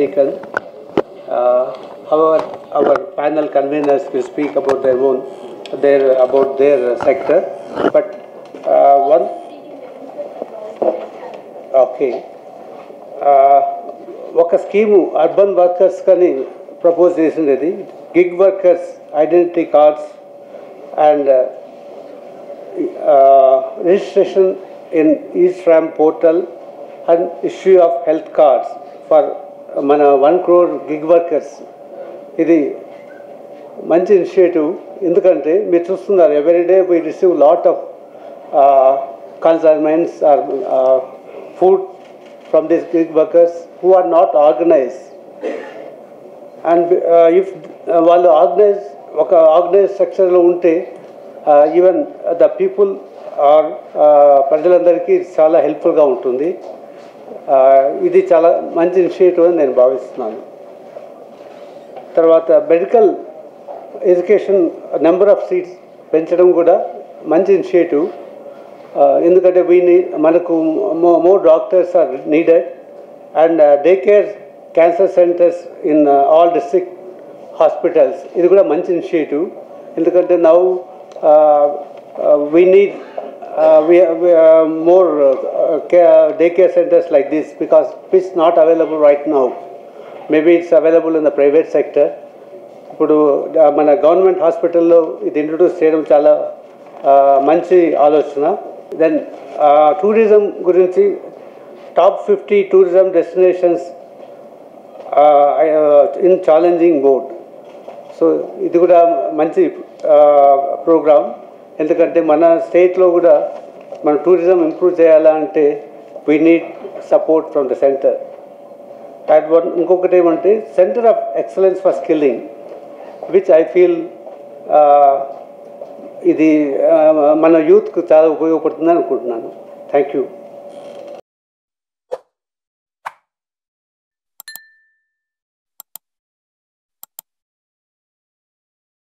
taken. However, our panel conveners will speak about their sector. But one, okay, ఒక scheme urban workers కానీ propose చేసినది gig workers identity cards and registration in eSram portal and issue of health cards for mana 1 crore gig workers. ఇది మంచి initiative. ఎందుకంటే మీరు చూస్తున్నారు every day we receive lot of consignments or food from this gig workers who are not organize. And if వాళ్ళు ఒక organise స్ట్రక్చర్లో ఉంటే even the people are ప్రజలందరికీ చాలా హెల్ప్ఫుల్గా ఉంటుంది. ఇది చాలా మంచి ఇనిషియేటివ్ అని నేను భావిస్తున్నాను. తర్వాత medical education number of seats పెంచడం కూడా మంచి ఇనిషియేటివ్. ఎందుకంటే మనకు more doctors are needed and day care cancer centres in all district hospitals, ఇది కూడా మంచి ఇనిషియేటివ్. ఎందుకంటే now we need more daycare centers like this because it's not available right now. Maybe it's available in the private sector. ఇప్పుడు మన government హాస్పిటల్లో ఇది introduce చేయడం చాలా మంచి ఆలోచన. దెన్ టూరిజం గురించి top 50 tourism destinations in challenging mode. So ఇది కూడా మంచి ప్రోగ్రామ్. ఎందుకంటే మన స్టేట్లో కూడా మన టూరిజం ఇంప్రూవ్ చేయాలంటే we need support from the centre. And ఇంకొకటి ఏమంటే centre of excellence for skilling which I feel ఇది మన యూత్కు చాలా ఉపయోగపడుతుందని అనుకుంటున్నాను. Thank you.